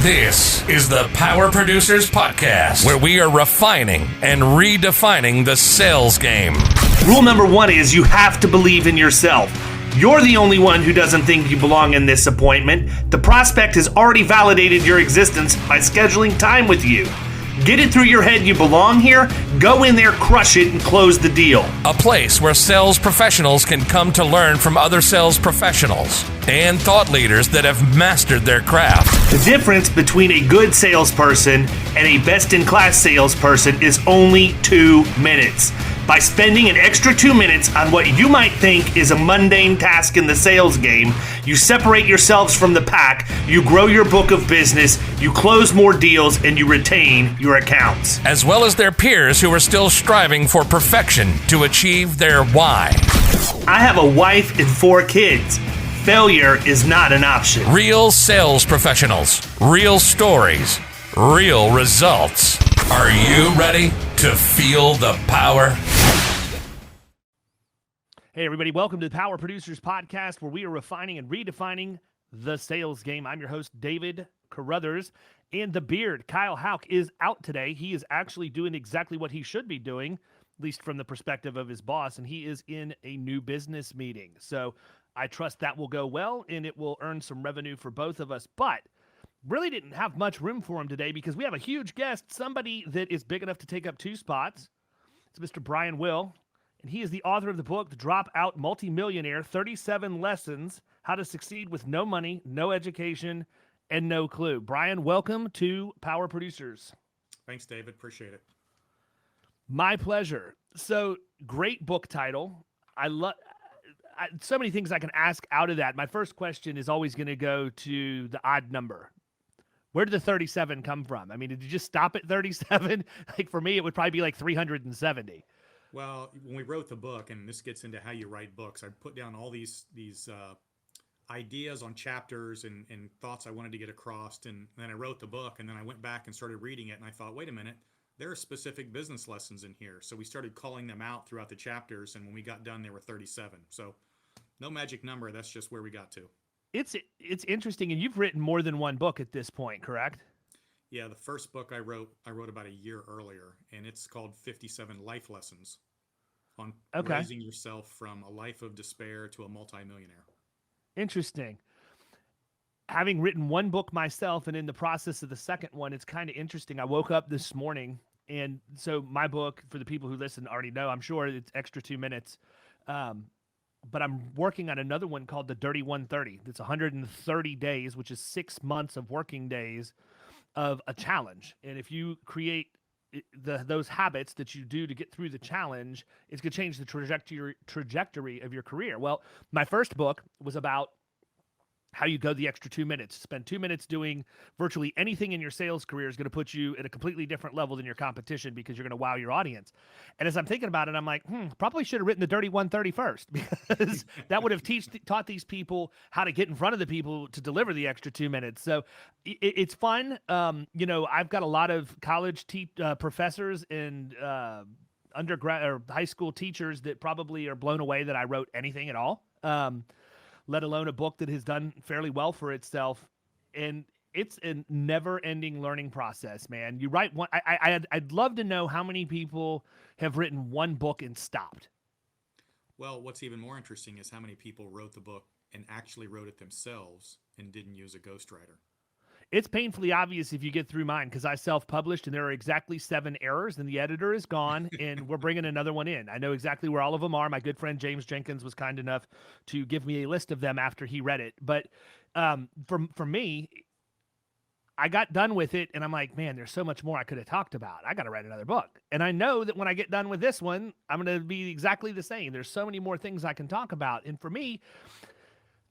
This is the Power Producers Podcast, where we are refining and redefining the sales game. Rule number one is you have to believe in yourself. You're the only one who doesn't think you belong in this appointment. The prospect has already validated your existence by scheduling time with you. Get it through your head you belong here, go in there, crush it, and close the deal. A place where sales professionals can come to learn from other sales professionals and thought leaders that have mastered their craft. The difference between a good salesperson and a best-in-class salesperson is only 2 minutes. By spending an extra 2 minutes on what you might think is a mundane task in the sales game, you separate yourselves from the pack, you grow your book of business, you close more deals, and you retain your accounts. As well as their peers who are still striving for perfection to achieve their why. I have a wife and 4 kids. Failure is not an option. Real sales professionals, real stories, real results. Are you ready to feel the power? Hey, everybody. Welcome to the Power Producers Podcast, where we are refining and redefining the sales game. I'm your host, David Carothers, and the beard, Kyle Houck, is out today. He is actually doing exactly what he should be doing, at least from the perspective of his boss, and he is in a new business meeting. So I trust that will go well, and it will earn some revenue for both of us. But really didn't have much room for him today because we have a huge guest, somebody that is big enough to take up 2 spots. It's Mr. Brian Will, and he is the author of the book, The Dropout Multi-Millionaire, 37 Lessons, How to Succeed with No Money, No Education, and No Clue. Brian, welcome to Power Producers. Thanks, David. Appreciate it. My pleasure. So, great book title. I love so many things I can ask out of that. My first question is always going to go to the odd number. Where did the 37 come from? I mean, did you just stop at 37? Like for me, it would probably be like 370. Well, when we wrote the book, and this gets into how you write books, I put down all these ideas on chapters and thoughts I wanted to get across, and then I wrote the book, and then I went back and started reading it, and I thought, wait a minute, there are specific business lessons in here. So we started calling them out throughout the chapters, and when we got done, there were 37. So no magic number. That's just where we got to. It's interesting, and you've written more than one book at this point, correct? Yeah, the first book I wrote about a year earlier, and it's called 57 Life Lessons on raising yourself from a life of despair to a multimillionaire. Interesting. Having written one book myself and in the process of the second one, it's kind of interesting. I woke up this morning, and so my book, for the people who listen already know, I'm sure it's extra 2 minutes. But I'm working on another one called the Dirty 130. That's 130 days, which is 6 months of working days of a challenge. And if you create those habits that you do to get through the challenge, it's going to change the trajectory of your career. Well, my first book was about how you go the extra 2 minutes. Spend 2 minutes doing virtually anything in your sales career is going to put you at a completely different level than your competition because you're going to wow your audience. And as I'm thinking about it, I'm like, probably should have written the Dirty 130 first because that would have taught these people how to get in front of the people to deliver the extra 2 minutes. So it's fun. I've got a lot of college professors and undergrad or high school teachers that probably are blown away that I wrote anything at all. Let alone a book that has done fairly well for itself. And it's a never-ending learning process, man. You write one. I'd love to know how many people have written one book and stopped. Well, what's even more interesting is how many people wrote the book and actually wrote it themselves and didn't use a ghostwriter. It's painfully obvious if you get through mine because I self-published and there are exactly 7 errors and the editor is gone and we're bringing another one in. I know exactly where all of them are. My good friend James Jenkins was kind enough to give me a list of them after he read it. But for me, I got done with it and I'm like, man, there's so much more I could have talked about. I got to write another book. And I know that when I get done with this one, I'm going to be exactly the same. There's so many more things I can talk about. And for me,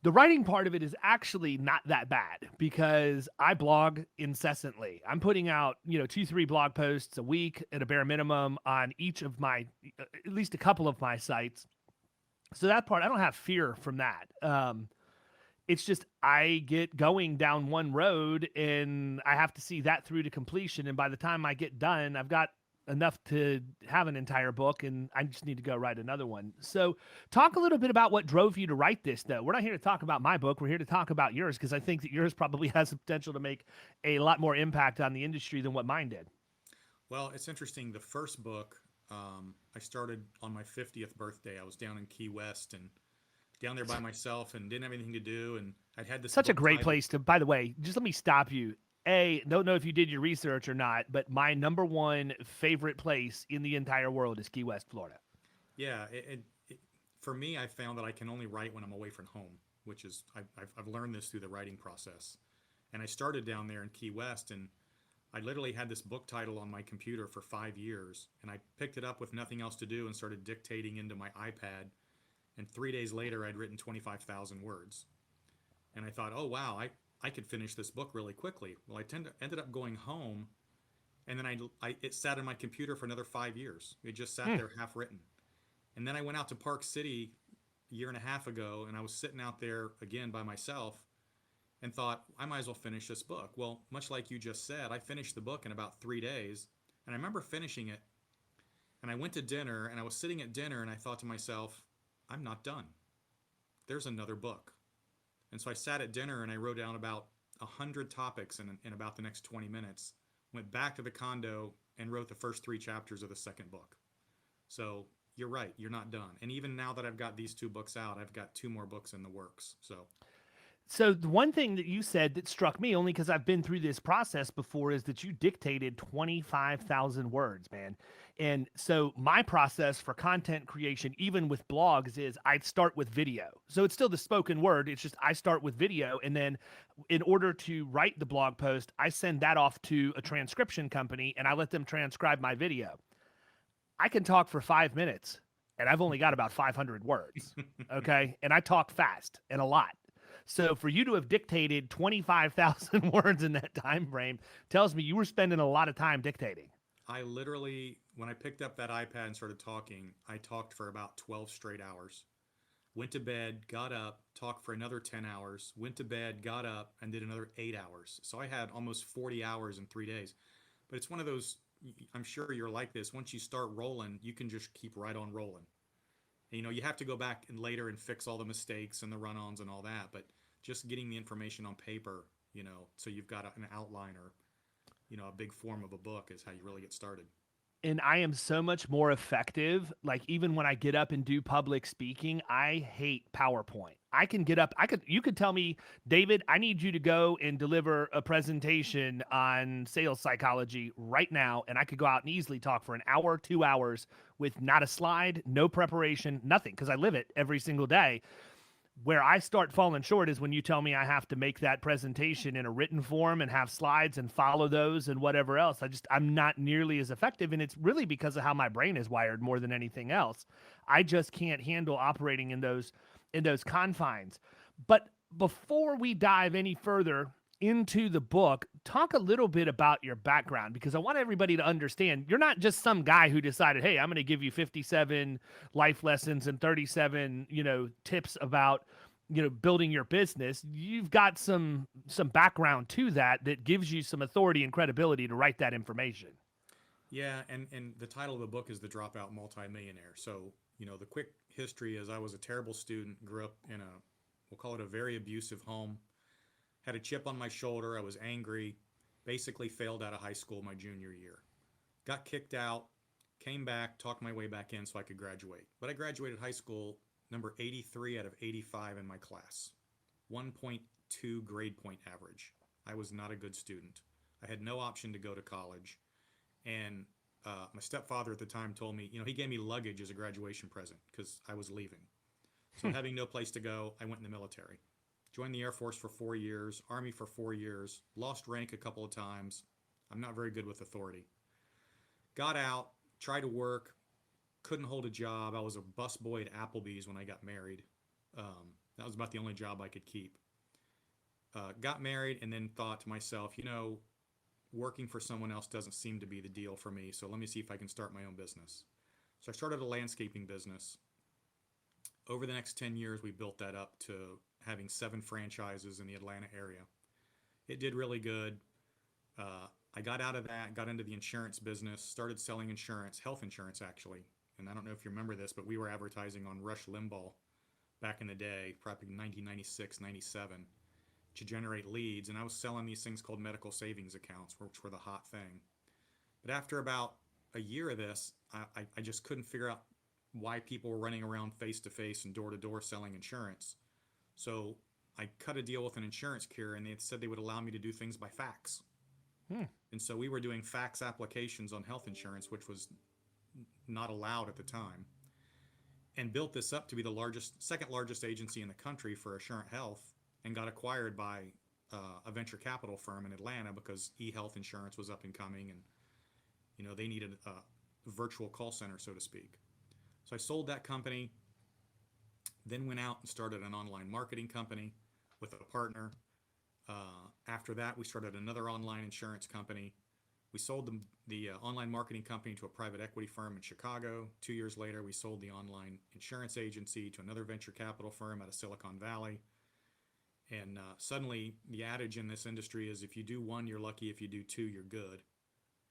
the writing part of it is actually not that bad because I blog incessantly. I'm putting out, 2-3 blog posts a week at a bare minimum on each of my, at least a couple of my sites. So that part, I don't have fear from that. It's just I get going down one road and I have to see that through to completion. And by the time I get done, I've got enough to have an entire book, and I just need to go write another one. So talk a little bit about what drove you to write this, though. We're not here to talk about my book. We're here to talk about yours, because I think that yours probably has the potential to make a lot more impact on the industry than what mine did. Well, it's interesting. The first book, I started on my 50th birthday. I was down in Key West and down there by myself and didn't have anything to do. And I'd had this Such a book great titled, place to, by the way, just let me stop you. Don't know if you did your research or not, but my number one favorite place in the entire world is Key West, Florida. yeah, for me, I found that I can only write when I'm away from home, which is, I've learned this through the writing process. And I started down there in Key West, and I literally had this book title on my computer for 5 years, and I picked it up with nothing else to do and started dictating into my iPad. And 3 days later, I'd written 25,000 words. And I thought, oh, wow, I could finish this book really quickly. Well, ended up going home, and then it sat on my computer for another 5 years. It just sat there half written. And then I went out to Park City a year and a half ago, and I was sitting out there again by myself and thought, I might as well finish this book. Well, much like you just said, I finished the book in about 3 days. And I remember finishing it, and I went to dinner, and I was sitting at dinner, and I thought to myself, I'm not done. There's another book. And so I sat at dinner, and I wrote down about 100 topics in about the next 20 minutes, went back to the condo, and wrote the first 3 chapters of the second book. So you're right, you're not done. And even now that I've got these 2 books out, I've got 2 more books in the works. So the one thing that you said that struck me, only because I've been through this process before, is that you dictated 25,000 words, man. And so my process for content creation, even with blogs, is I'd start with video. So it's still the spoken word. It's just I start with video. And then in order to write the blog post, I send that off to a transcription company and I let them transcribe my video. I can talk for 5 minutes and I've only got about 500 words. Okay. And I talk fast and a lot. So for you to have dictated 25,000 words in that time frame tells me you were spending a lot of time dictating. I literally, when I picked up that iPad and started talking, I talked for about 12 straight hours. Went to bed, got up, talked for another 10 hours, went to bed, got up, and did another 8 hours. So I had almost 40 hours in 3 days. But it's one of those, I'm sure you're like this. Once you start rolling, you can just keep right on rolling. And, you have to go back and later and fix all the mistakes and the run-ons and all that. But just getting the information on paper, so you've got an outline or, a big form of a book is how you really get started. And I am so much more effective. Like even when I get up and do public speaking, I hate PowerPoint. I can get up. You could tell me, David, I need you to go and deliver a presentation on sales psychology right now. And I could go out and easily talk for an hour, 2 hours with not a slide, no preparation, nothing. Because I live it every single day. Where I start falling short is when you tell me I have to make that presentation in a written form and have slides and follow those and whatever else. I'm not nearly as effective. And it's really because of how my brain is wired more than anything else. I just can't handle operating in those confines. But before we dive any further into the book, talk a little bit about your background, because I want everybody to understand you're not just some guy who decided, hey, I'm going to give you 57 life lessons and 37, tips about, building your business. You've got some background to that gives you some authority and credibility to write that information. Yeah, and the title of the book is The Dropout Multi-Millionaire. So, the quick history is I was a terrible student, grew up in we'll call it a very abusive home. Had a chip on my shoulder. I was angry. Basically failed out of high school my junior year. Got kicked out. Came back. Talked my way back in so I could graduate. But I graduated high school number 83 out of 85 in my class. 1.2 grade point average. I was not a good student. I had no option to go to college. And my stepfather at the time told me, he gave me luggage as a graduation present because I was leaving. So having no place to go, I went in the military. Joined the Air Force for 4 years, Army for 4 years, lost rank a couple of times. I'm not very good with authority. Got out, tried to work, couldn't hold a job. I was a busboy at Applebee's when I got married. That was about the only job I could keep. Got married and then thought to myself, working for someone else doesn't seem to be the deal for me, so let me see if I can start my own business. So I started a landscaping business. Over the next 10 years, we built that up to having 7 franchises in the Atlanta area. It did really good. I got out of that, got into the insurance business, started selling insurance, health insurance actually. And I don't know if you remember this, but we were advertising on Rush Limbaugh back in the day, probably 1996, 97, to generate leads. And I was selling these things called medical savings accounts, which were the hot thing. But after about a year of this, I just couldn't figure out why people were running around face to face and door to door selling insurance. So I cut a deal with an insurance carrier, and they had said they would allow me to do things by fax. And so we were doing fax applications on health insurance, which was not allowed at the time, and built this up to be the second largest agency in the country for Assurant Health, and got acquired by a venture capital firm in Atlanta because eHealth insurance was up and coming, and they needed a virtual call center, so to speak. So I sold that company, then went out and started an online marketing company with a partner. After that, we started another online insurance company. We sold the online marketing company to a private equity firm in Chicago. 2 years later, we sold the online insurance agency to another venture capital firm out of Silicon Valley. And suddenly, the adage in this industry is if you do one, you're lucky. If you do two, you're good.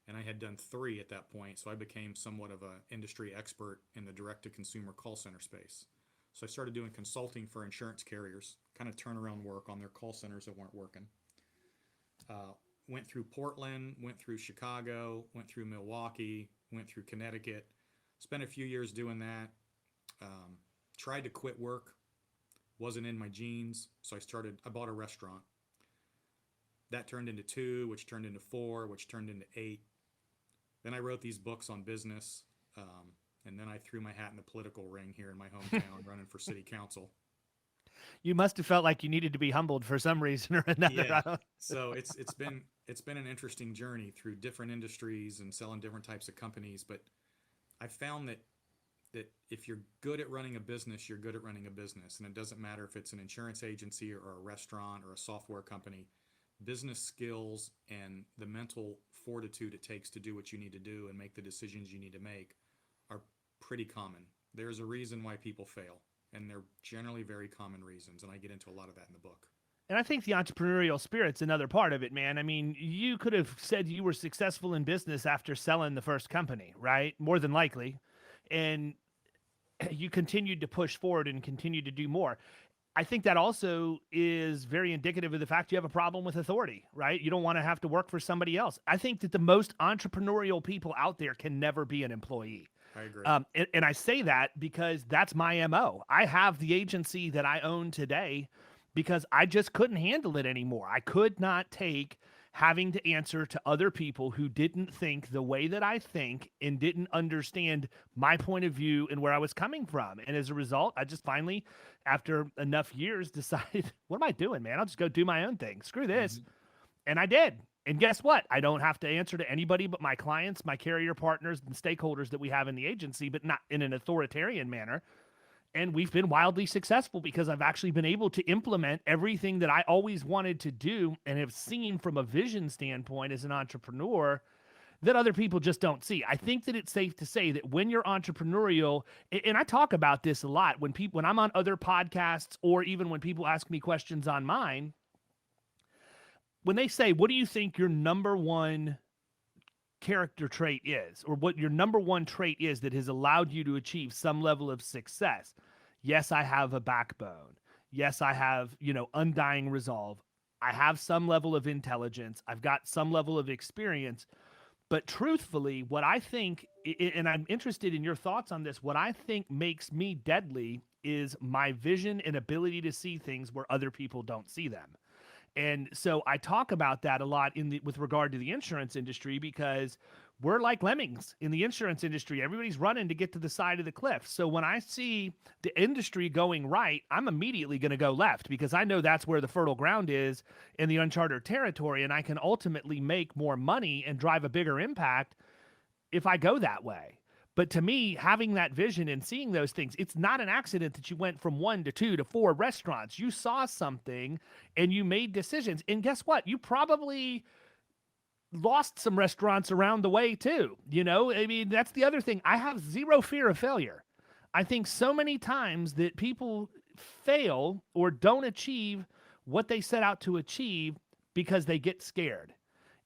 And I had done 3 at that point, so I became somewhat of an industry expert in the direct-to-consumer call center space. So I started doing consulting for insurance carriers, kind of turnaround work on their call centers that weren't working. Went through Portland, went through Chicago, went through Milwaukee, went through Connecticut, spent a few years doing that. Tried to quit work, wasn't in my genes, so I bought a restaurant. That turned into 2, which turned into 4, which turned into 8. Then I wrote these books on business, and then I threw my hat in the political ring here in my hometown running for city council. You must have felt like you needed to be humbled for some reason or another. Yeah. So it's been an interesting journey through different industries and selling different types of companies. But I found that if you're good at running a business, you're good at running a business. And it doesn't matter if it's an insurance agency or a restaurant or a software company. Business skills and the mental fortitude it takes to do what you need to do and make the decisions you need to make are pretty common. There's a reason why people fail, and they're generally very common reasons, and I get into a lot of that in the book. And I think the entrepreneurial spirit's another part of it, man. I mean, you could have said you were successful in business after selling the first company, right? More than likely. And you continued to push forward and continued to do more. I think that also is very indicative of the fact you have a problem with authority, right? You don't want to have to work for somebody else. I think that the most entrepreneurial people out there can never be an employee. I agree. And I say that because that's my MO. I have the agency that I own today because I just couldn't handle it anymore. I could not take having to answer to other people who didn't think the way that I think and didn't understand my point of view and where I was coming from. And as a result, I just finally, after enough years, decided, what am I doing, man? I'll just go do my own thing. Screw this. And I did. And guess what? I don't have to answer to anybody but my clients, my carrier partners, and stakeholders that we have in the agency, but not in an authoritarian manner. And we've been wildly successful because I've actually been able to implement everything that I always wanted to do and have seen from a vision standpoint as an entrepreneur that other people just don't see. I think that it's safe to say that when you're entrepreneurial, and I talk about this a lot when I'm on other podcasts or even when people ask me questions on mine, when they say, what do you think your number one character trait is, or what your number one trait is that has allowed you to achieve some level of success? Yes, I have a backbone. Yes, I have, undying resolve. I have some level of intelligence. I've got some level of experience. But truthfully, what I think, and I'm interested in your thoughts on this, what I think makes me deadly is my vision and ability to see things where other people don't see them. And so I talk about that a lot with regard to the insurance industry, because we're like lemmings in the insurance industry. Everybody's running to get to the side of the cliff. So when I see the industry going right, I'm immediately going to go left because I know that's where the fertile ground is in the uncharted territory. And I can ultimately make more money and drive a bigger impact if I go that way. But to me, having that vision and seeing those things, it's not an accident that you went from 1 to 2 to 4 restaurants. You saw something and you made decisions. And guess what? You probably lost some restaurants around the way too. I mean, that's the other thing. I have zero fear of failure. I think so many times that people fail or don't achieve what they set out to achieve because they get scared.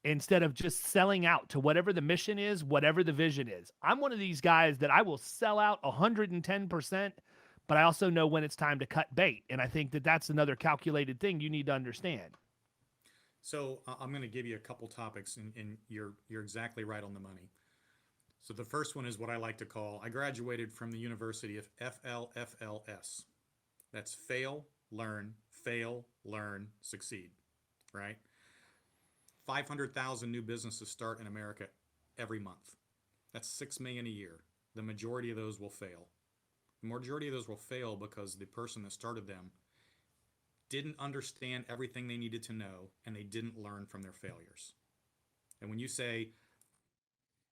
instead of just selling out to whatever the mission is, whatever the vision is. I'm one of these guys that I will sell out 110%, but I also know when it's time to cut bait. And I think that that's another calculated thing you need to understand. So I'm going to give you a couple topics, and you're exactly right on the money. So the first one is what I like to call, I graduated from the University of FLFLS. That's fail, learn, succeed, right? 500,000 new businesses start in America every month. That's 6 million a year. The majority of those will fail. The majority of those will fail because the person that started them didn't understand everything they needed to know, and they didn't learn from their failures. And when you say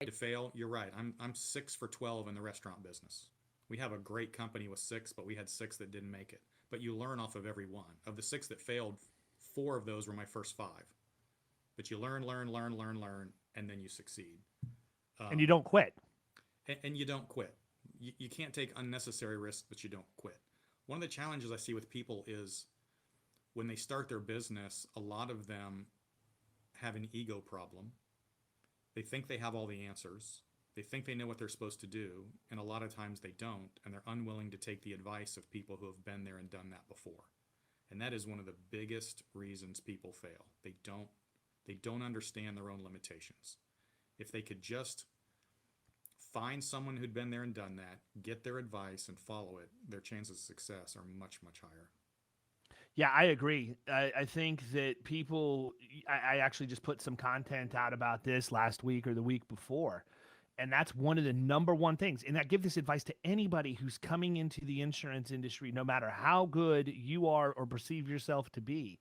to fail, you're right. I'm 6 for 12 in the restaurant business. We have a great company with 6, but we had 6 that didn't make it. But you learn off of every one. Of the 6 that failed, 4 of those were my first 5. But you learn, and then you succeed. And you don't quit. And you don't quit. You can't take unnecessary risks, but you don't quit. One of the challenges I see with people is when they start their business, a lot of them have an ego problem. They think they have all the answers. They think they know what they're supposed to do, and a lot of times they don't, and they're unwilling to take the advice of people who have been there and done that before. And that is one of the biggest reasons people fail. They don't understand their own limitations. If they could just find someone who'd been there and done that, get their advice and follow it, their chances of success are much, much higher. Yeah, I agree. I think that people, I actually just put some content out about this last week or the week before. And that's one of the number one things. And I give this advice to anybody who's coming into the insurance industry, no matter how good you are or perceive yourself to be,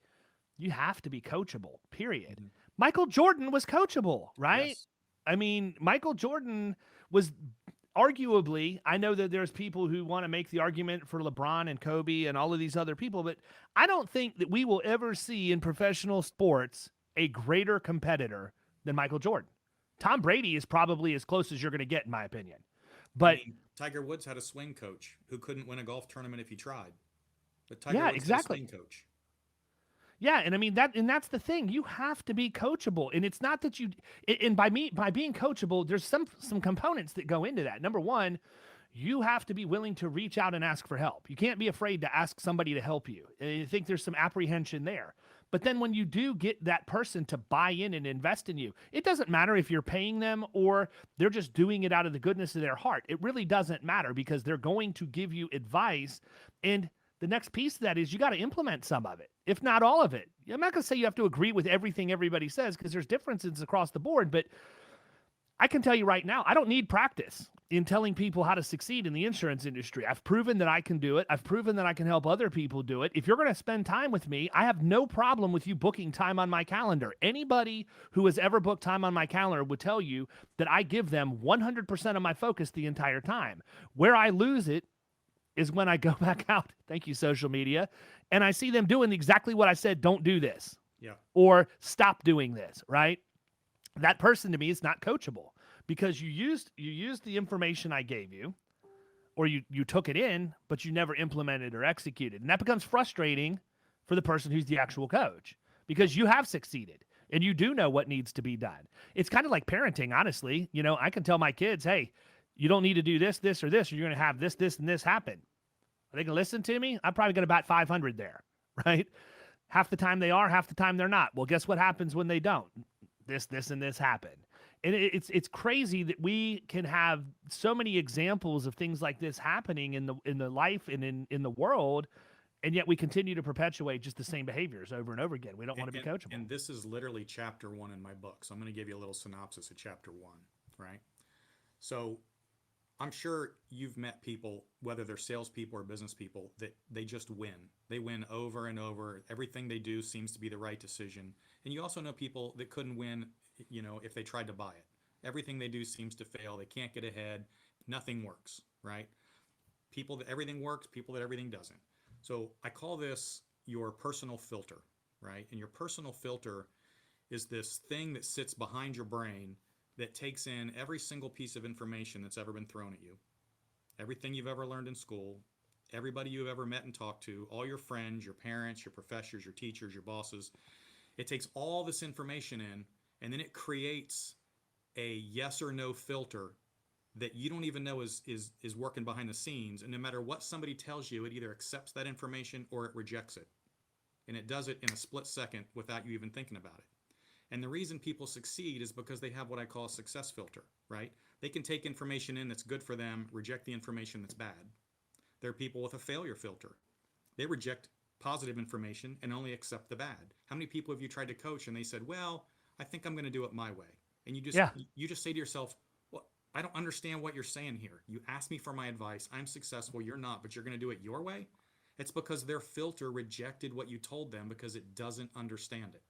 you have to be coachable, period. Mm-hmm. Michael Jordan was coachable, right? Yes. I mean, Michael Jordan was arguably, I know that there's people who want to make the argument for LeBron and Kobe and all of these other people, but I don't think that we will ever see in professional sports a greater competitor than Michael Jordan. Tom Brady is probably as close as you're going to get, in my opinion. But Tiger Woods had a swing coach who couldn't win a golf tournament if he tried. But Tiger Woods exactly. Had a swing coach. Yeah, and I mean that's the thing. You have to be coachable, and it's not that you. And by being coachable, there's some components that go into that. Number one, you have to be willing to reach out and ask for help. You can't be afraid to ask somebody to help you. And I think there's some apprehension there. But then when you do get that person to buy in and invest in you, it doesn't matter if you're paying them or they're just doing it out of the goodness of their heart. It really doesn't matter because they're going to give you advice. And the next piece of that is you got to implement some of it, if not all of it. I'm not going to say you have to agree with everything everybody says because there's differences across the board, but I can tell you right now, I don't need practice in telling people how to succeed in the insurance industry. I've proven that I can do it. I've proven that I can help other people do it. If you're going to spend time with me, I have no problem with you booking time on my calendar. Anybody who has ever booked time on my calendar would tell you that I give them 100% of my focus the entire time. Where I lose it is when I go back out, thank you, social media, and I see them doing exactly what I said, don't do this. Yeah. Or stop doing this, right? That person to me is not coachable because you used the information I gave you, or you took it in, but you never implemented or executed. And that becomes frustrating for the person who's the actual coach because you have succeeded and you do know what needs to be done. It's kind of like parenting, honestly. You know, I can tell my kids, hey, you don't need to do this, this, or this, or you're going to have this, this, and this happen. Are they going to listen to me? I'm probably going to bat 500 there, right? Half the time they are, half the time they're not. Well, guess what happens when they don't? This, and this happen. And it's crazy that we can have so many examples of things like this happening in the life and in the world, and yet we continue to perpetuate just the same behaviors over and over again. We don't want to be coachable. And this is literally chapter 1 in my book. So I'm going to give you a little synopsis of chapter 1, right? So I'm sure you've met people, whether they're salespeople or business people, that they just win. They win over and over. Everything they do seems to be the right decision. And you also know people that couldn't win, you know, if they tried to buy it. Everything they do seems to fail. They can't get ahead. Nothing works, right? People that everything works, people that everything doesn't. So I call this your personal filter, right? And your personal filter is this thing that sits behind your brain that takes in every single piece of information that's ever been thrown at you. Everything you've ever learned in school, everybody you've ever met and talked to, all your friends, your parents, your professors, your teachers, your bosses. It takes all this information in, and then it creates a yes or no filter that you don't even know is working behind the scenes. And no matter what somebody tells you, it either accepts that information or it rejects it. And it does it in a split second without you even thinking about it. And the reason people succeed is because they have what I call a success filter, right? They can take information in that's good for them, reject the information that's bad. There are people with a failure filter. They reject positive information and only accept the bad. How many people have you tried to coach and they said, well, I think I'm going to do it my way? And you just say to yourself, well, I don't understand what you're saying here. You asked me for my advice. I'm successful. You're not, but you're going to do it your way. It's because their filter rejected what you told them because it doesn't understand it.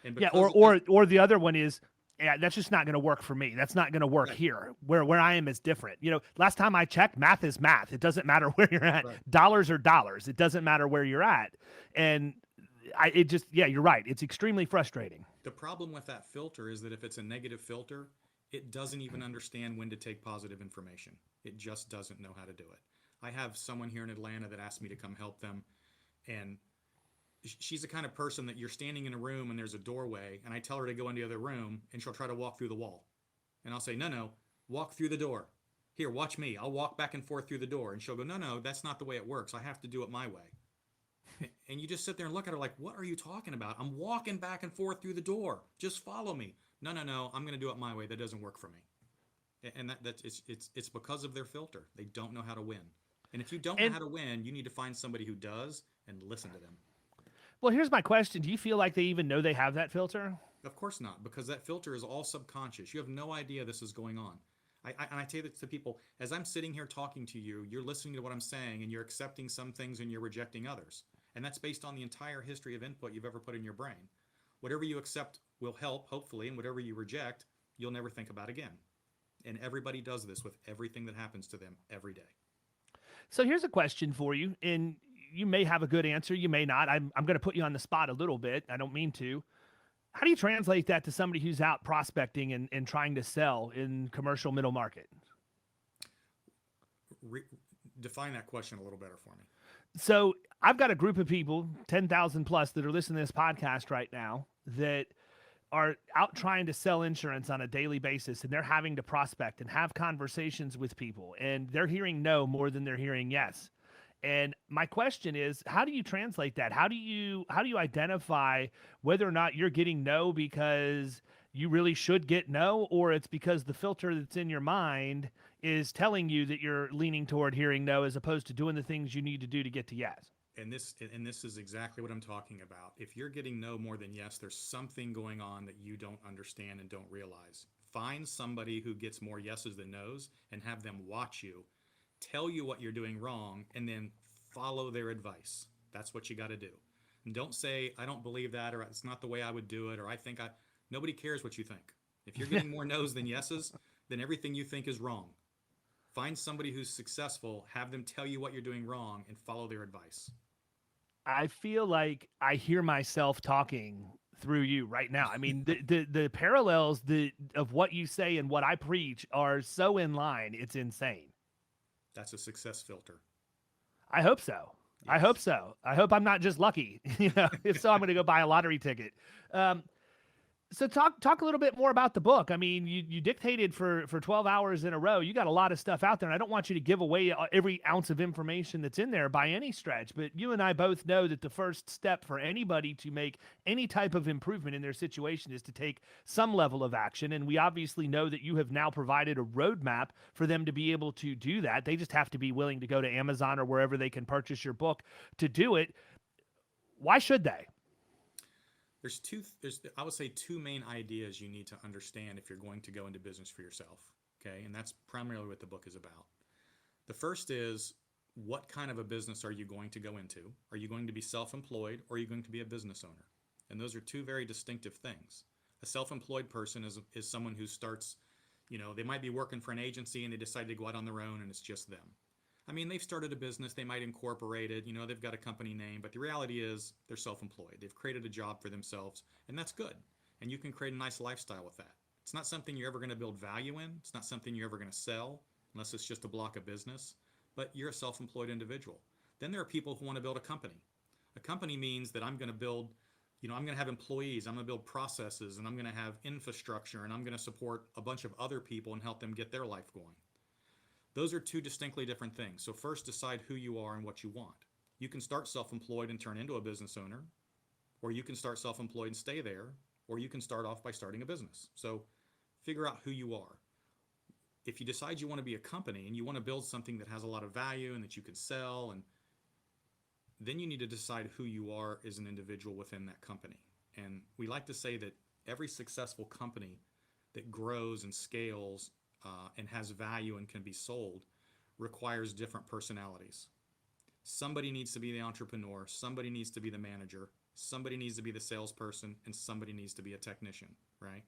And Yeah, or the other one is, yeah, that's just not going to work for me. That's not going to work here. Where I am is different. You know, last time I checked, math is math. It doesn't matter where you're at. Right. Dollars are dollars. It doesn't matter where you're at. And you're right. It's extremely frustrating. The problem with that filter is that if it's a negative filter, it doesn't even understand when to take positive information. It just doesn't know how to do it. I have someone here in Atlanta that asked me to come help them, and she's the kind of person that you're standing in a room and there's a doorway, and I tell her to go into the other room, and she'll try to walk through the wall. And I'll say, no, walk through the door. Here, watch me. I'll walk back and forth through the door. And she'll go, no, that's not the way it works. I have to do it my way. And you just sit there and look at her like, what are you talking about? I'm walking back and forth through the door. Just follow me. No, I'm going to do it my way. That doesn't work for me. And it's because of their filter. They don't know how to win. And if you don't know how to win, you need to find somebody who does and listen to them. Well, here's my question. Do you feel like they even know they have that filter? Of course not, because that filter is all subconscious. You have no idea this is going on. I tell this to people, as I'm sitting here talking to you, you're listening to what I'm saying, and you're accepting some things and you're rejecting others. And that's based on the entire history of input you've ever put in your brain. Whatever you accept will help, hopefully, and whatever you reject, you'll never think about again. And everybody does this with everything that happens to them every day. So here's a question for you, and you may have a good answer, you may not. I'm going to put you on the spot a little bit. I don't mean to. How do you translate that to somebody who's out prospecting and trying to sell in commercial middle market? Define that question a little better for me. So I've got a group of people, 10,000 plus, that are listening to this podcast right now that are out trying to sell insurance on a daily basis, and they're having to prospect and have conversations with people, and they're hearing no more than they're hearing yes. And my question is, how do you translate that? How do you identify whether or not you're getting no because you really should get no, or it's because the filter that's in your mind is telling you that you're leaning toward hearing no as opposed to doing the things you need to do to get to yes? And this is exactly what I'm talking about. If you're getting no more than yes, there's something going on that you don't understand and don't realize. Find somebody who gets more yeses than nos and have them watch you, tell you what you're doing wrong, and then follow their advice. That's what you got to do. And don't say, I don't believe that, or it's not the way I would do it, or nobody cares what you think. If you're getting more no's than yeses, then everything you think is wrong. Find somebody who's successful, have them tell you what you're doing wrong, and follow their advice. I feel like I hear myself talking through you right now. I mean, the parallels of what you say and what I preach are so in line. It's insane. That's a success filter. I hope so. Yes. I hope so. I hope I'm not just lucky. If so, I'm going to go buy a lottery ticket. So talk a little bit more about the book. I mean, you dictated for 12 hours in a row. You got a lot of stuff out there, and I don't want you to give away every ounce of information that's in there by any stretch, but you and I both know that the first step for anybody to make any type of improvement in their situation is to take some level of action, and we obviously know that you have now provided a roadmap for them to be able to do that. They just have to be willing to go to Amazon or wherever they can purchase your book to do it. Why should they? There's I would say two main ideas you need to understand if you're going to go into business for yourself. Okay. And that's primarily what the book is about. The first is, what kind of a business are you going to go into? Are you going to be self-employed, or are you going to be a business owner? And those are two very distinctive things. A self-employed person is someone who starts, they might be working for an agency and they decide to go out on their own and it's just them. I mean, they've started a business, they might incorporate it, they've got a company name, but the reality is they're self-employed. They've created a job for themselves, and that's good. And you can create a nice lifestyle with that. It's not something you're ever going to build value in. It's not something you're ever going to sell, unless it's just a block of business, but you're a self-employed individual. Then there are people who want to build a company. A company means that I'm going to build, I'm going to have employees, I'm going to build processes, and I'm going to have infrastructure, and I'm going to support a bunch of other people and help them get their life going. Those are two distinctly different things. So first decide who you are and what you want. You can start self-employed and turn into a business owner, or you can start self-employed and stay there, or you can start off by starting a business. So figure out who you are. If you decide you want to be a company and you want to build something that has a lot of value and that you can sell, and then you need to decide who you are as an individual within that company. And we like to say that every successful company that grows and scales and has value and can be sold requires different personalities. Somebody needs to be the entrepreneur, somebody needs to be the manager, somebody needs to be the salesperson, and somebody needs to be a technician, right?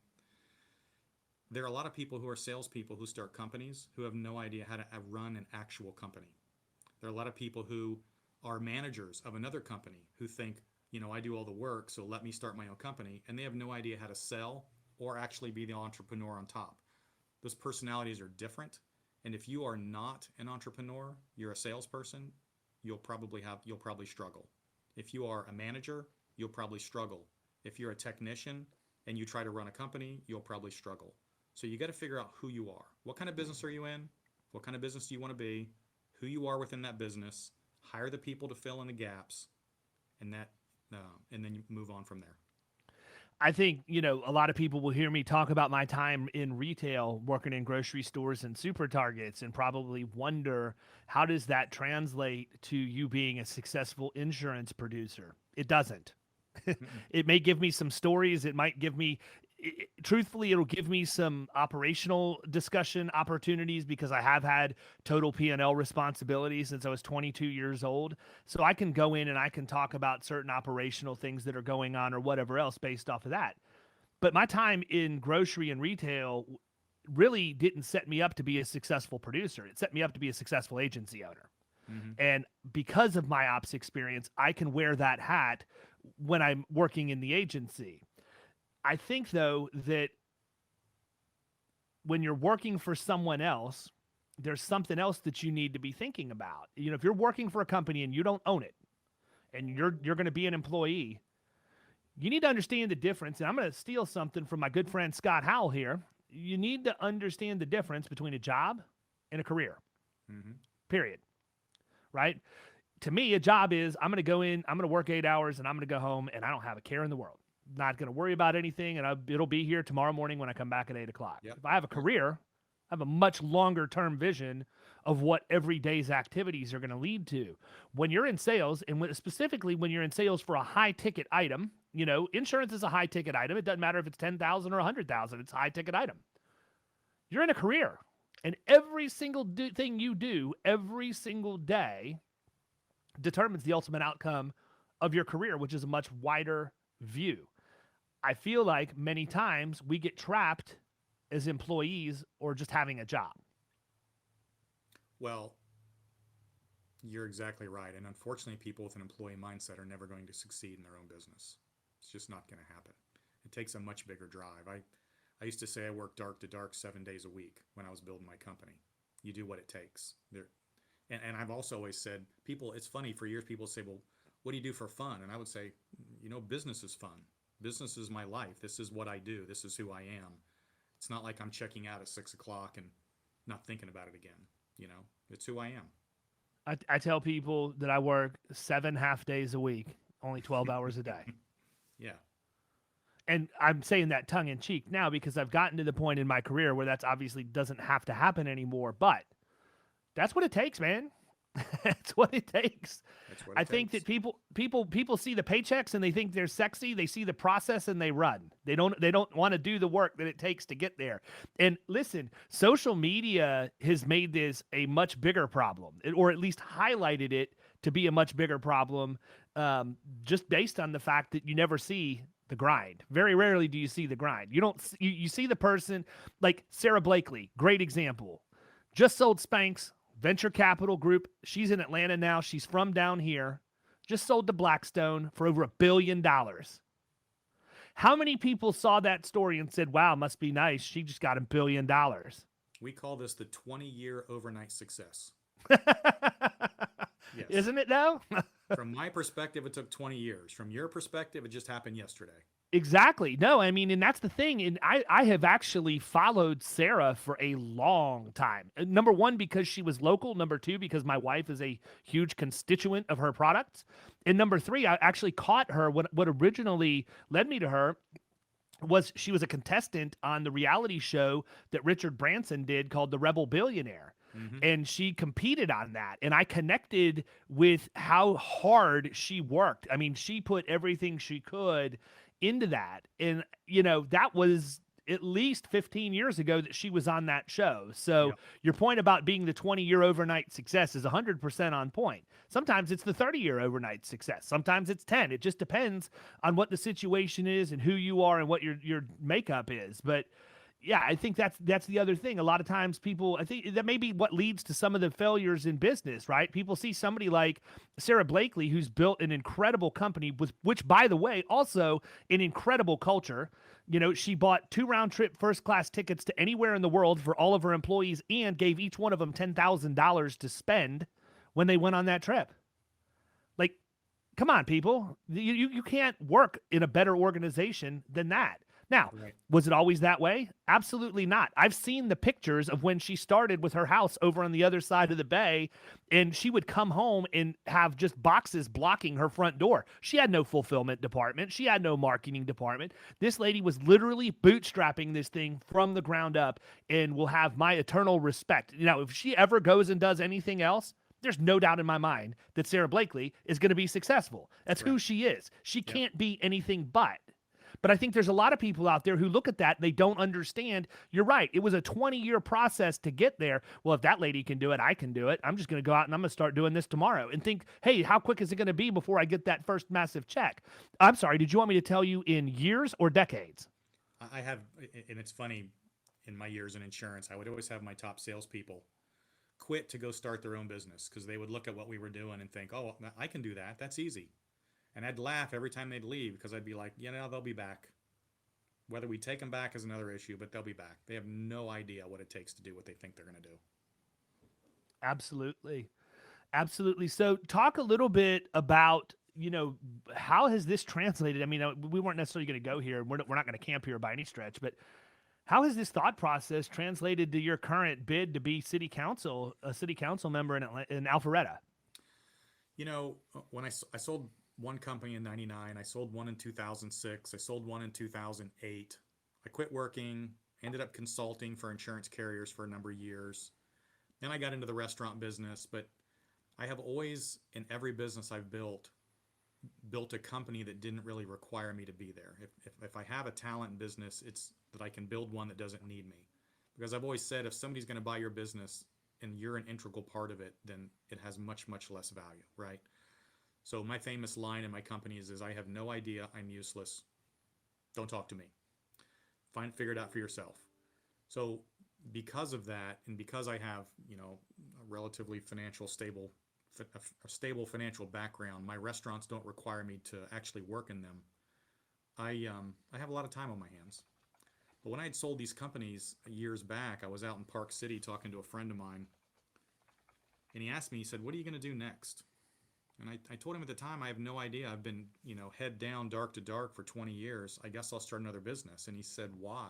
There are a lot of people who are salespeople who start companies who have no idea how to run an actual company. There are a lot of people who are managers of another company who think, I do all the work, so let me start my own company, and they have no idea how to sell or actually be the entrepreneur on top. Those personalities are different, and if you are not an entrepreneur, you're a salesperson, you'll probably struggle. If you are a manager, you'll probably struggle. If you're a technician and you try to run a company, you'll probably struggle. So you got to figure out who you are. What kind of business are you in? What kind of business do you want to be? Who you are within that business. Hire the people to fill in the gaps, and then you move on from there. I think, a lot of people will hear me talk about my time in retail, working in grocery stores and super targets, and probably wonder, how does that translate to you being a successful insurance producer? It doesn't. It may give me some stories. It might give me, truthfully, it'll give me some operational discussion opportunities because I have had total P&L responsibility since I was 22 years old. So I can go in and I can talk about certain operational things that are going on or whatever else based off of that. But my time in grocery and retail really didn't set me up to be a successful producer. It set me up to be a successful agency owner. Mm-hmm. And because of my ops experience, I can wear that hat when I'm working in the agency. I think, though, that when you're working for someone else, there's something else that you need to be thinking about. If you're working for a company and you don't own it, and you're going to be an employee, you need to understand the difference. And I'm going to steal something from my good friend Scott Howell here. You need to understand the difference between a job and a career. Mm-hmm. Period. Right? To me, a job is I'm going to go in, I'm going to work 8 hours, and I'm going to go home, and I don't have a care in the world. Not going to worry about anything, and it'll be here tomorrow morning when I come back at 8 o'clock. Yep. If I have a career, I have a much longer term vision of what every day's activities are going to lead to. When you're in sales, and specifically when you're in sales for a high ticket item, insurance is a high ticket item. It doesn't matter if it's 10,000 or 100,000. It's a high ticket item. You're in a career, and every single thing you do every single day determines the ultimate outcome of your career, which is a much wider view. I feel like many times we get trapped as employees or just having a job. Well, you're exactly right. And unfortunately, people with an employee mindset are never going to succeed in their own business. It's just not going to happen. It takes a much bigger drive. I used to say I worked dark to dark 7 days a week when I was building my company. You do what it takes. And I've also always said, it's funny, for years people say, well, what do you do for fun? And I would say, business is fun. Business is my life. This is what I do. This is who I am. It's not like I'm checking out at 6 o'clock and not thinking about it again. It's who I am. I tell people that I work 7 half days a week, only 12 hours a day. Yeah. And I'm saying that tongue in cheek now because I've gotten to the point in my career where that's obviously doesn't have to happen anymore, but that's what it takes, man. That's what it takes. I think that people see the paychecks and they think they're sexy. They see the process and they run. They don't want to do the work that it takes to get there. And listen, social media has made this a much bigger problem, or at least highlighted it to be a much bigger problem, just based on the fact that you never see the grind. Very rarely do you see the grind. You see the person like Sarah Blakely, great example, just sold Spanx. Venture Capital Group. She's in Atlanta now. She's from down here. Just sold to Blackstone for over $1 billion. How many people saw that story and said, wow, must be nice. She just got $1 billion. We call this the 20-year overnight success. Yes. Isn't it now? From my perspective, it took 20 years. From your perspective, it just happened yesterday. Exactly. No, I mean, and that's the thing. And I have actually followed Sarah for a long time. Number one, because she was local. Number two, because my wife is a huge constituent of her products. And number three, I actually caught her. What originally led me to her was she was a contestant on the reality show that Richard Branson did called The Rebel Billionaire. And she competed on that. And I connected with how hard she worked. I mean, she put everything she could into that. And, that was at least 15 years ago that she was on that show. So your point about being the 20-year overnight success is 100% on point. Sometimes it's the 30-year overnight success. Sometimes it's 10. It just depends on what the situation is and who you are and what your makeup is. But yeah, I think that's the other thing. A lot of times people, I think that may be what leads to some of the failures in business, right? People see somebody like Sarah Blakely, who's built an incredible company, which, by the way, also an incredible culture. She bought 2 round-trip first-class tickets to anywhere in the world for all of her employees and gave each one of them $10,000 to spend when they went on that trip. Like, come on, people. You can't work in a better organization than that. Now, was it always that way? Absolutely not. I've seen the pictures of when she started with her house over on the other side of the bay, and she would come home and have just boxes blocking her front door. She had no fulfillment department. She had no marketing department. This lady was literally bootstrapping this thing from the ground up and will have my eternal respect. If she ever goes and does anything else, there's no doubt in my mind that Sarah Blakely is going to be successful. That's who she is. She can't be anything but. But I think there's a lot of people out there who look at that and they don't understand. You're right. It was a 20-year process to get there. Well, if that lady can do it, I can do it. I'm just going to go out and I'm going to start doing this tomorrow and think, hey, how quick is it going to be before I get that first massive check? I'm sorry. Did you want me to tell you in years or decades? I have, and it's funny, in my years in insurance, I would always have my top salespeople quit to go start their own business because they would look at what we were doing and think, oh, I can do that. That's easy. And I'd laugh every time they'd leave because I'd be like, they'll be back. Whether we take them back is another issue, but they'll be back. They have no idea what it takes to do what they think they're going to do. Absolutely. Absolutely. So talk a little bit about, how has this translated? I mean, we weren't necessarily going to go here. We're not going to camp here by any stretch, but how has this thought process translated to your current bid to be a city council member in Alpharetta? When I sold one company in 99. I sold one in 2006. I sold one in 2008. I quit working, ended up consulting for insurance carriers for a number of years. Then I got into the restaurant business, but I have always, in every business I've built a company that didn't really require me to be there. If I have a talent business, it's that I can build one that doesn't need me. Because I've always said, if somebody's going to buy your business and you're an integral part of it, then it has much, much less value, right? So my famous line in my company is I have no idea, I'm useless. Don't talk to me. Figure it out for yourself. So because of that, and because I have, a relatively a stable financial background, my restaurants don't require me to actually work in them. I have a lot of time on my hands. But when I had sold these companies years back, I was out in Park City talking to a friend of mine, and he asked me, he said, what are you going to do next? And I told him at the time, I have no idea. I've been, head down, dark to dark for 20 years. I guess I'll start another business. And he said, why?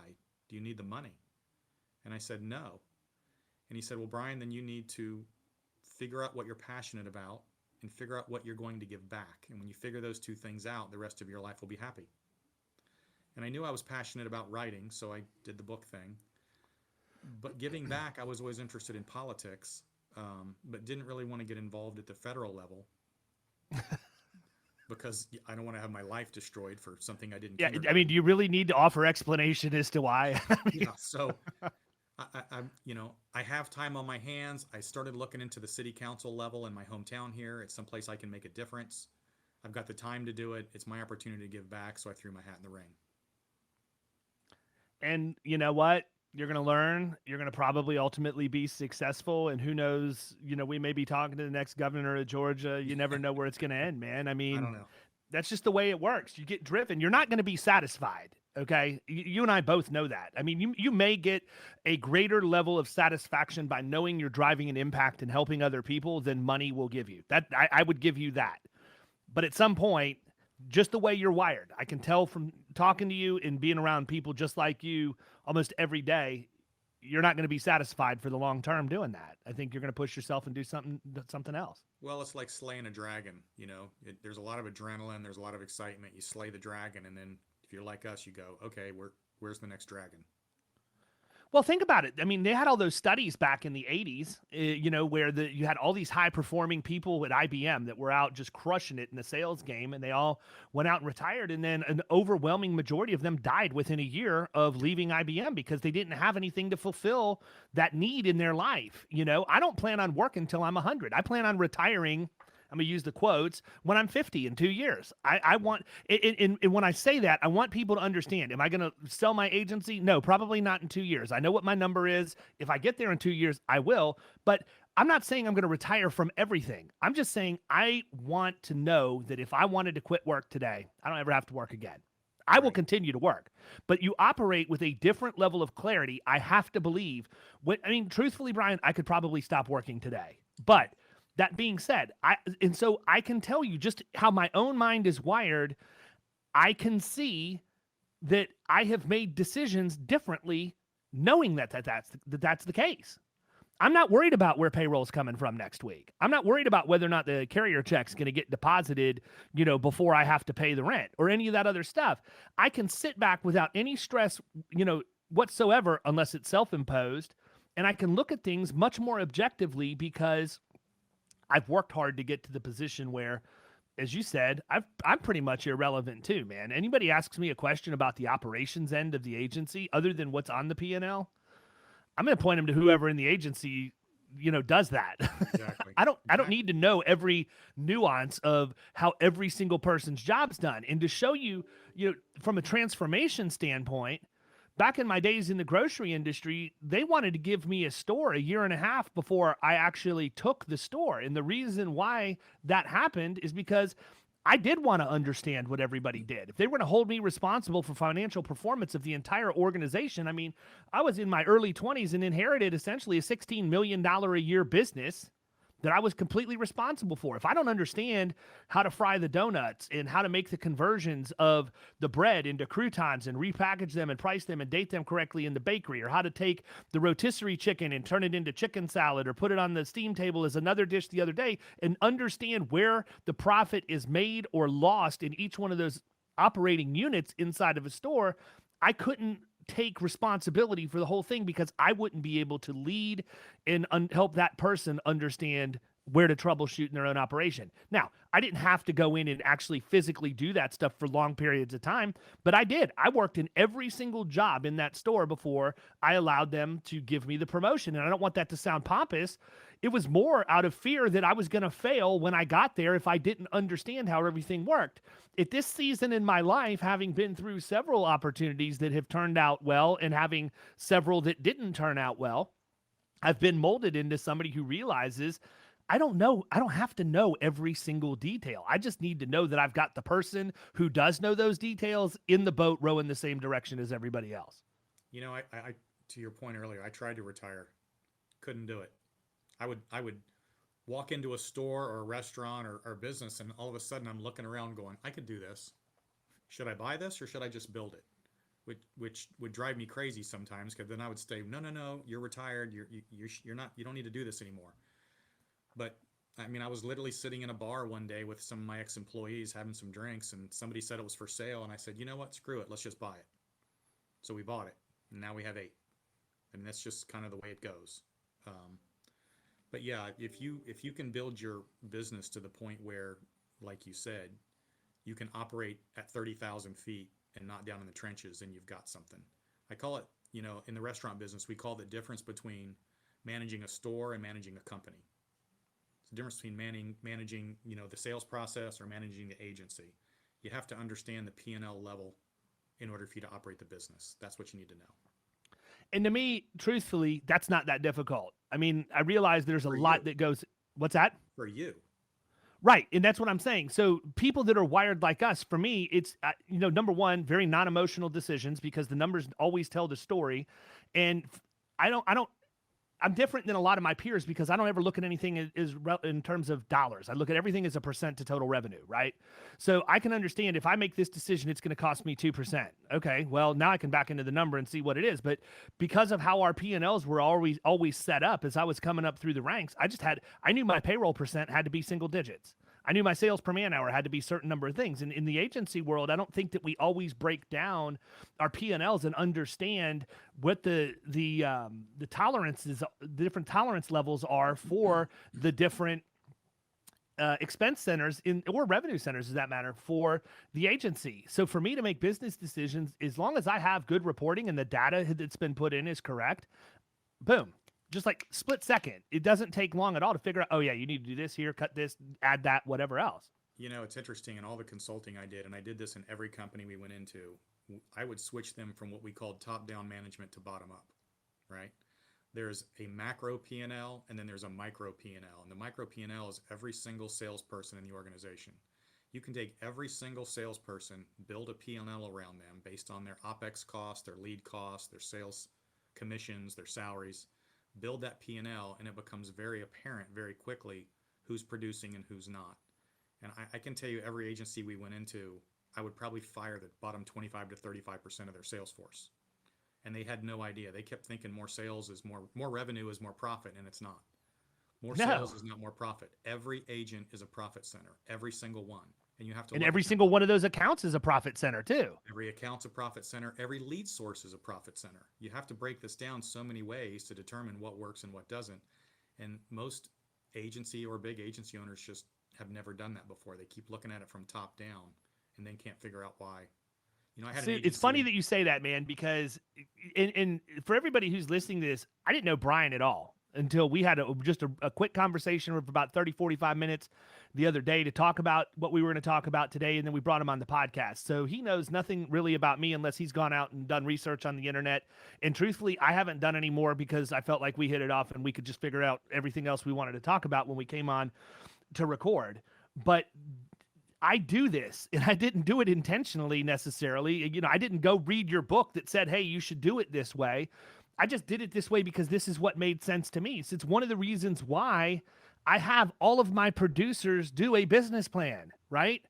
Do you need the money? And I said, no. And he said, well, Brian, then you need to figure out what you're passionate about and figure out what you're going to give back. And when you figure those two things out, the rest of your life will be happy. And I knew I was passionate about writing, so I did the book thing. But giving back, I was always interested in politics, but didn't really want to get involved at the federal level. Because I don't want to have my life destroyed for something I didn't. Yeah, I mean, do you really need to offer explanation as to why? Yeah, so I have time on my hands. I started looking into the city council level in my hometown here. It's someplace I can make a difference. I've got the time to do it. It's my opportunity to give back, so I threw my hat in the ring. And you know what? You're going to learn. You're going to probably ultimately be successful. And who knows, we may be talking to the next governor of Georgia. You never know where it's going to end, man. I mean, I don't know. That's just the way it works. You get driven. You're not going to be satisfied. Okay. You and I both know that. I mean, you may get a greater level of satisfaction by knowing you're driving an impact and helping other people than money will give you. That I would give you that. But at some point, just the way you're wired, I can tell from talking to you and being around people just like you almost every day, you're not going to be satisfied for the long term doing that. I think you're going to push yourself and do something else. Well, it's like slaying a dragon. There's a lot of adrenaline, there's a lot of excitement. You slay the dragon, and then if you're like us, you go, okay, where's the next dragon? Well, think about it. I mean, they had all those studies back in the 80s, where you had all these high-performing people at IBM that were out just crushing it in the sales game, and they all went out and retired, and then an overwhelming majority of them died within a year of leaving IBM because they didn't have anything to fulfill that need in their life. I don't plan on working until I'm 100. I plan on retiring. I'm going to use the quotes when I'm 50 in 2 years. I want, and when I say that, I want people to understand, am I going to sell my agency? No, probably not in 2 years. I know what my number is. If I get there in 2 years, I will, but I'm not saying I'm going to retire from everything. I'm just saying I want to know that if I wanted to quit work today, I don't ever have to work again. I will continue to work, but you operate with a different level of clarity. I have to believe truthfully, Brian, I could probably stop working today, but that being said, so I can tell you just how my own mind is wired. I can see that I have made decisions differently, knowing that's the case. I'm not worried about where payroll's coming from next week. I'm not worried about whether or not the carrier check's going to get deposited, before I have to pay the rent or any of that other stuff. I can sit back without any stress, whatsoever, unless it's self-imposed, and I can look at things much more objectively because I've worked hard to get to the position where, as you said, I'm pretty much irrelevant too, man. Anybody asks me a question about the operations end of the agency, other than what's on the P&L, I'm going to point them to whoever in the agency, does that. Exactly. I don't need to know every nuance of how every single person's job's done. And to show you, from a transformation standpoint, back in my days in the grocery industry, they wanted to give me a store a year and a half before I actually took the store. And the reason why that happened is because I did want to understand what everybody did. If they were going to hold me responsible for financial performance of the entire organization, I was in my early 20s and inherited essentially a $16 million a year business that I was completely responsible for. If I don't understand how to fry the donuts and how to make the conversions of the bread into croutons and repackage them and price them and date them correctly in the bakery, or how to take the rotisserie chicken and turn it into chicken salad or put it on the steam table as another dish the other day, and understand where the profit is made or lost in each one of those operating units inside of a store, I couldn't take responsibility for the whole thing because I wouldn't be able to lead and help that person understand where to troubleshoot in their own operation. Now, I didn't have to go in and actually physically do that stuff for long periods of time, but I did. I worked in every single job in that store before I allowed them to give me the promotion. And I don't want that to sound pompous. It was more out of fear that I was going to fail when I got there if I didn't understand how everything worked. At this season in my life, having been through several opportunities that have turned out well and having several that didn't turn out well, I've been molded into somebody who realizes I don't have to know every single detail. I just need to know that I've got the person who does know those details in the boat rowing the same direction as everybody else. I to your point earlier, I tried to retire. Couldn't do it. I would walk into a store or a restaurant or business, and all of a sudden I'm looking around going, I could do this. Should I buy this or should I just build it? Which would drive me crazy sometimes, because then I would say, no, you're retired. You don't need to do this anymore. But I was literally sitting in a bar one day with some of my ex-employees having some drinks, and somebody said it was for sale, and I said, you know what, screw it, let's just buy it. So we bought it, and now we have 8, and that's just kind of the way it goes. But yeah, if you can build your business to the point where, like you said, you can operate at 30,000 feet and not down in the trenches, and you've got something. I call it, in the restaurant business, we call the difference between managing a store and managing a company. It's the difference between managing, the sales process or managing the agency. You have to understand the P&L level in order for you to operate the business. That's what you need to know. And to me, truthfully, that's not that difficult. I realize there's a lot that goes, what's that? For you. Right. And that's what I'm saying. So people that are wired like us, for me, it's, number one, very non-emotional decisions, because the numbers always tell the story. And I don't I'm different than a lot of my peers because I don't ever look at anything in terms of dollars. I look at everything as a percent to total revenue, right? So I can understand if I make this decision, it's going to cost me 2%. Okay, well, now I can back into the number and see what it is. But because of how our P&Ls were always set up as I was coming up through the ranks, I knew my payroll percent had to be single digits. I knew my sales per man hour had to be a certain number of things. And in the agency world, I don't think that we always break down our P&Ls and understand what the tolerances, the different tolerance levels are for the different expense centers or revenue centers, does that matter, for the agency. So for me to make business decisions, as long as I have good reporting and the data that's been put in is correct, boom. Just like split second. It doesn't take long at all to figure out, oh yeah, you need to do this here, cut this, add that, whatever else. You know, it's interesting in all the consulting I did, and I did this in every company we went into, I would switch them from what we called top-down management to bottom-up, right? There's a macro P&L, and then there's a micro P&L. And the micro P&L is every single salesperson in the organization. You can take every single salesperson, build a P&L around them based on their OPEX costs, their lead costs, their sales commissions, their salaries, build that P&L, and it becomes very apparent very quickly who's producing and who's not. And I can tell you every agency we went into, I would probably fire the bottom 25 to 35% of their sales force. And they had no idea. They kept thinking more sales is more revenue is more profit, and it's not. More sales is not more profit. Every agent is a profit center, every single one. And you have to. And every single one of those accounts is a profit center too. Every account's a profit center. Every lead source is a profit center. You have to break this down so many ways to determine what works and what doesn't. And most agency or big agency owners just have never done that before. They keep looking at it from top down and then can't figure out why. You know, It's funny that you say that, man, because and for everybody who's listening to this, I didn't know Brian at all until we had just a quick conversation for about 30, 45 minutes the other day to talk about what we were going to talk about today, and then we brought him on the podcast. So he knows nothing really about me unless he's gone out and done research on the internet. And truthfully, I haven't done any more because I felt like we hit it off and we could just figure out everything else we wanted to talk about when we came on to record. But I do this, and I didn't do it intentionally necessarily. You know, I didn't go read your book that said, hey, you should do it this way. I just did it this way because this is what made sense to me. So it's one of the reasons why I have all of my producers do a business plan, right?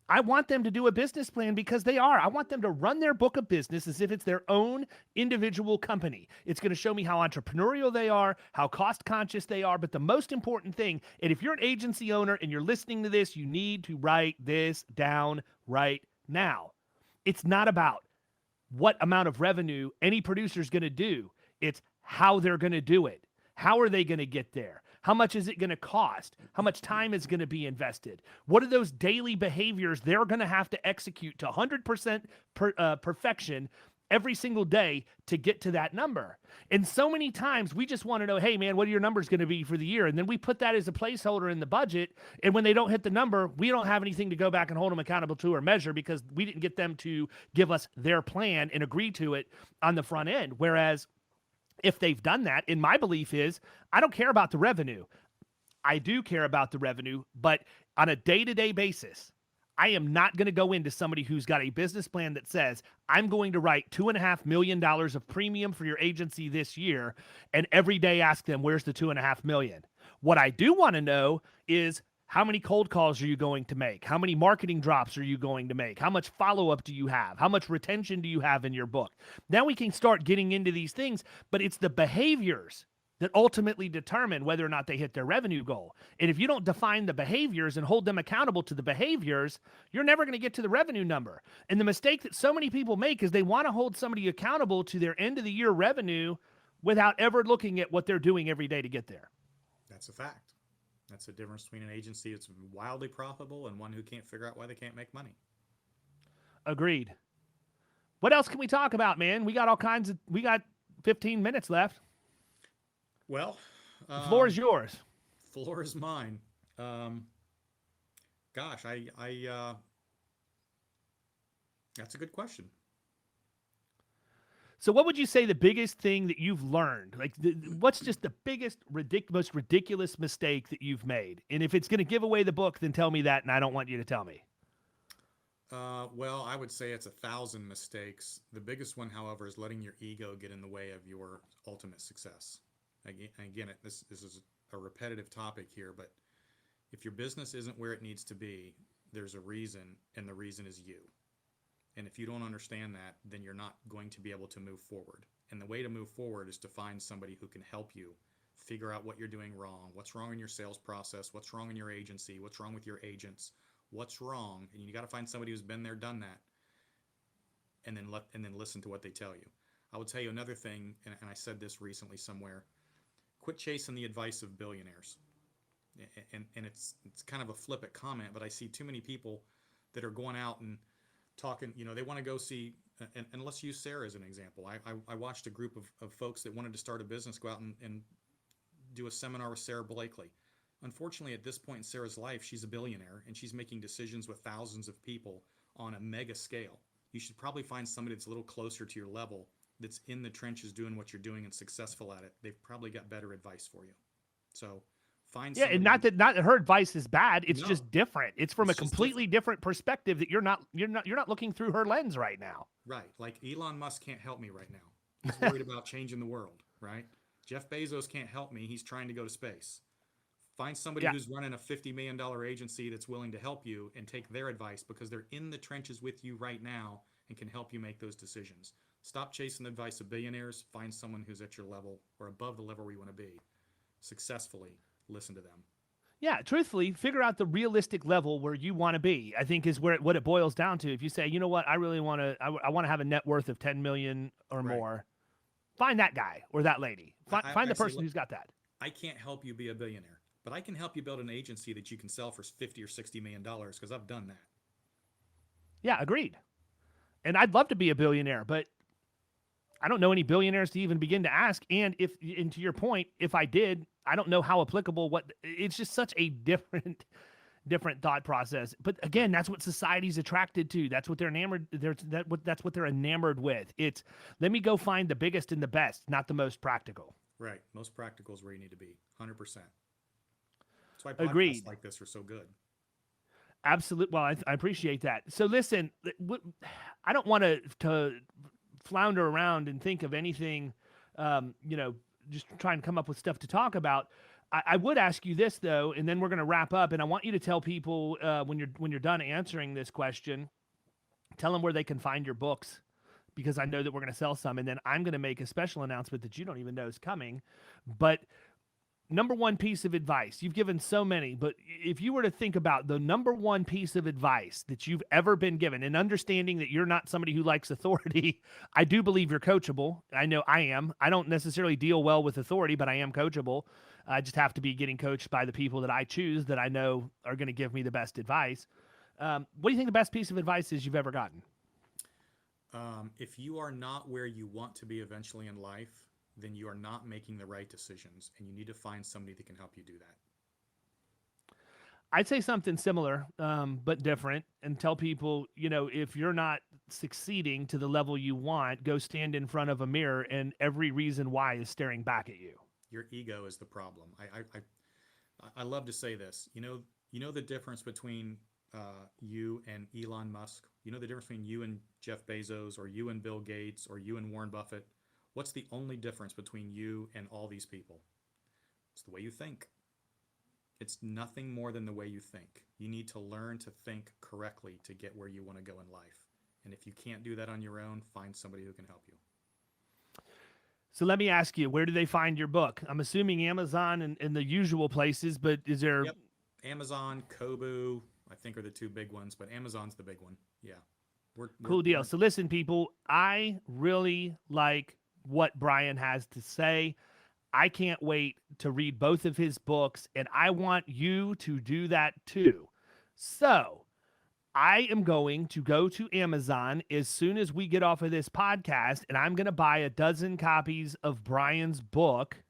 I want them to do a business plan because I want them to run their book of business as if it's their own individual company. It's going to show me how entrepreneurial they are, how cost conscious they are. But the most important thing, and if you're an agency owner and you're listening to this, you need to write this down right now. It's not about what amount of revenue any producer is going to do. It's how they're going to do it. How are they going to get there? How much is it going to cost? How much time is going to be invested? What are those daily behaviors they're going to have to execute to 100% perfection every single day to get to that number? And so many times we just want to know, hey man, what are your numbers going to be for the year? And then we put that as a placeholder in the budget. And when they don't hit the number, we don't have anything to go back and hold them accountable to or measure because we didn't get them to give us their plan and agree to it on the front end. Whereas if they've done that, and my belief is, I don't care about the revenue. I do care about the revenue, but on a day-to-day basis, I am not going to go into somebody who's got a business plan that says, I'm going to write $2.5 million of premium for your agency this year, and every day ask them, where's the $2.5 million? What I do want to know is, how many cold calls are you going to make? How many marketing drops are you going to make? How much follow-up do you have? How much retention do you have in your book? Now we can start getting into these things, but it's the behaviors that ultimately determine whether or not they hit their revenue goal. And if you don't define the behaviors and hold them accountable to the behaviors, you're never going to get to the revenue number. And the mistake that so many people make is they want to hold somebody accountable to their end of the year revenue without ever looking at what they're doing every day to get there. That's a fact. That's the difference between an agency that's wildly profitable and one who can't figure out why they can't make money. Agreed. What else can we talk about, man? We got 15 minutes left. Well, the floor is yours. Floor is mine. Gosh, that's a good question. So what would you say the biggest thing that you've learned? Like, what's just the biggest, most ridiculous mistake that you've made? And if it's going to give away the book, then tell me that, and I don't want you to tell me. Well, I would say it's 1,000 mistakes. The biggest one, however, is letting your ego get in the way of your ultimate success. Again, this is a repetitive topic here, but if your business isn't where it needs to be, there's a reason, and the reason is you. And if you don't understand that, then you're not going to be able to move forward. And the way to move forward is to find somebody who can help you figure out what you're doing wrong, what's wrong in your sales process, what's wrong in your agency, what's wrong with your agents, what's wrong, and you got to find somebody who's been there, done that, and then listen to what they tell you. I will tell you another thing, and I said this recently somewhere: quit chasing the advice of billionaires. And it's kind of a flippant comment, but I see too many people that are going out and talking. They want to go see. And let's use Sarah as an example. I watched a group of folks that wanted to start a business go out and do a seminar with Sarah Blakely. Unfortunately, at this point in Sarah's life, she's a billionaire and she's making decisions with thousands of people on a mega scale. You should probably find somebody that's a little closer to your level, that's in the trenches doing what you're doing and successful at it. They've probably got better advice for you. So find somebody. And not that her advice is bad. It's just different. It's from It's a just completely different perspective that you're not looking through her lens right now. Right. Like Elon Musk can't help me right now. He's worried about changing the world, right? Jeff Bezos can't help me. He's trying to go to space. Find somebody who's running a $50 million agency that's willing to help you and take their advice, because they're in the trenches with you right now and can help you make those decisions. Stop chasing the advice of billionaires. Find someone who's at your level or above the level where you want to be. Successfully listen to them. Yeah, truthfully, figure out the realistic level where you want to be. I think is what it boils down to. If you say, you know what, I really want to, I want to have a net worth of 10 million or more, find that guy or that lady. Find the person who's got that. I can't help you be a billionaire, but I can help you build an agency that you can sell for 50 or 60 million dollars, because I've done that. Yeah, agreed. And I'd love to be a billionaire, but I don't know any billionaires to even begin to ask. And to your point, if I did, I don't know how applicable. It's just such a different thought process. But again, that's what society's attracted to. That's what they're enamored. That's what they're enamored with. It's, let me go find the biggest and the best, not the most practical. Right. Most practical is where you need to be. 100%. That's why podcasts Agreed. like this are so good. Absolutely. Well, I appreciate that. So listen, I don't want to flounder around and think of anything, just try and come up with stuff to talk about. I would ask you this though, and then we're going to wrap up. And I want you to tell people when you're done answering this question, tell them where they can find your books, because I know that we're going to sell some, and then I'm going to make a special announcement that you don't even know is coming. But number one piece of advice, you've given so many, but if you were to think about the number one piece of advice that you've ever been given, and understanding that you're not somebody who likes authority, I do believe you're coachable. I know I am. I don't necessarily deal well with authority, but I am coachable. I just have to be getting coached by the people that I choose that I know are going to give me the best advice. What do you think the best piece of advice is you've ever gotten? If you are not where you want to be eventually in life, then you are not making the right decisions, and you need to find somebody that can help you do that. I'd say something similar, but different, and tell people, if you're not succeeding to the level you want, go stand in front of a mirror, and every reason why is staring back at you. Your ego is the problem. I love to say this. You know the difference between you and Elon Musk? You know the difference between you and Jeff Bezos, or you and Bill Gates, or you and Warren Buffett? What's the only difference between you and all these people? It's the way you think. It's nothing more than the way you think. You need to learn to think correctly to get where you want to go in life. And if you can't do that on your own, find somebody who can help you. So let me ask you, where do they find your book? I'm assuming Amazon and the usual places, but is there... Yep. Amazon, Kobo, I think are the two big ones, but Amazon's the big one. Yeah. Cool deal. So listen, people, I really like what Brian has to say. I can't wait to read both of his books, and I want you to do that too. So I am going to go to Amazon as soon as we get off of this podcast, and I'm going to buy a dozen copies of Brian's book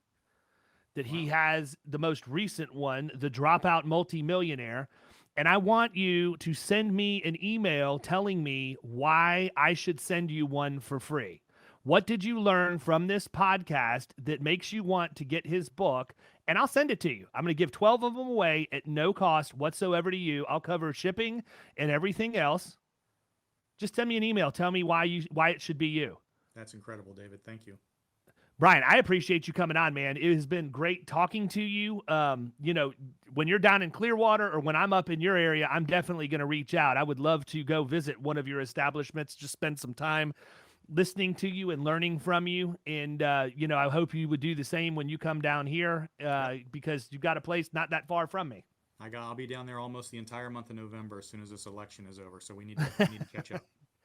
that he has, the most recent one, The Dropout Multi-Millionaire. And I want you to send me an email telling me why I should send you one for free. What did you learn from this podcast that makes you want to get his book? And I'll send it to you. I'm going to give 12 of them away at no cost whatsoever to you. I'll cover shipping and everything else. Just send me an email. Tell me why it should be you. That's incredible, David. Thank you. Brian, I appreciate you coming on, man. It has been great talking to you. When you're down in Clearwater or when I'm up in your area, I'm definitely going to reach out. I would love to go visit one of your establishments, just spend some time listening to you and learning from you. And, I hope you would do the same when you come down here because you've got a place not that far from me. I'll be down there almost the entire month of November as soon as this election is over. So we need to catch up.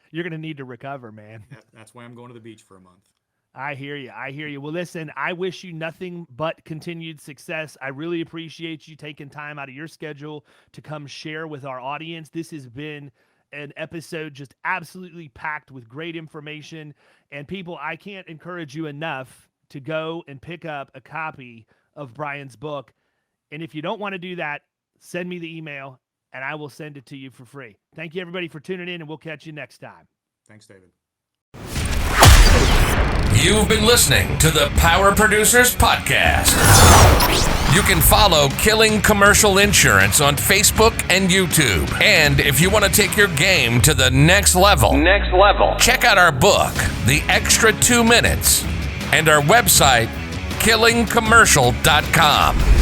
You're going to need to recover, man. That's why I'm going to the beach for a month. I hear you. Well, listen, I wish you nothing but continued success. I really appreciate you taking time out of your schedule to come share with our audience. This has been an episode just absolutely packed with great information. And people, I can't encourage you enough to go and pick up a copy of Brian's book. And if you don't want to do that, send me the email and I will send it to you for free. Thank you, everybody, for tuning in, and we'll catch you next time. Thanks, David. You've been listening to the Power Producers Podcast. You can follow Killing Commercial Insurance on Facebook and YouTube. And if you want to take your game to the next level, check out our book, The Extra 2 Minutes, and our website, killingcommercial.com.